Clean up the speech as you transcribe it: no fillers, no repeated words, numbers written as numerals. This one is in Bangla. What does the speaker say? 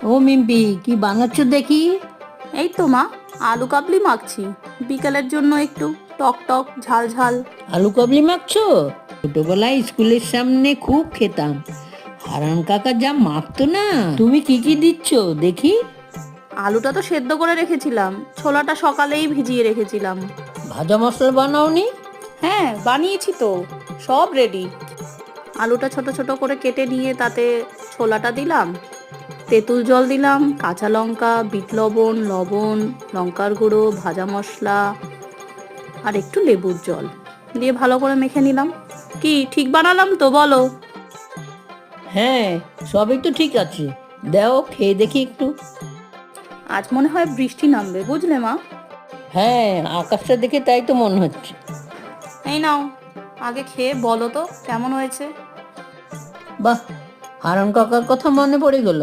ও মিম্পি, কি বানাচ্ছ দেখি? এই তো মা, আলু কাবলি মাখছি বিকেলের জন্য, একটু টক টক ঝাল ঝাল। আলু কাবলি মাখছো? ছোটবেলায় স্কুলের সামনে খুব খেতাম। হারান কাকা যা মাখতো না। তুমি কি কি দিচ্ছ দেখি? আলুটা তো সেদ্ধ করে রেখেছিলাম, ছোলাটা সকালেই ভিজিয়ে রেখেছিলাম। ভাজা মশলা বানাওনি? হ্যাঁ বানিয়েছি তো, সব রেডি। আলুটা ছোট ছোট করে কেটে নিয়ে তাতে ছোলাটা দিলাম, তেঁতুল জল দিলাম, কাঁচা লঙ্কা, বিট লবণ, লবণ, লঙ্কার গুঁড়ো, ভাজা মশলা আর একটু লেবুর জল দিয়ে ভালো করে মেখে নিলাম। কি ঠিক বানালাম তো বলো? হ্যাঁ, সবই তো ঠিক আছে। দাও খেয়ে দেখি একটু। আজ মনে হয় বৃষ্টি নামবে, বুঝলে মা? হ্যাঁ, আকাশটা দেখে তাই তো মনে হচ্ছে। এই নাও, আগে খেয়ে বলো তো কেমন হয়েছে। বাহ, হারান কাকার কথা মনে পড়ে গেল।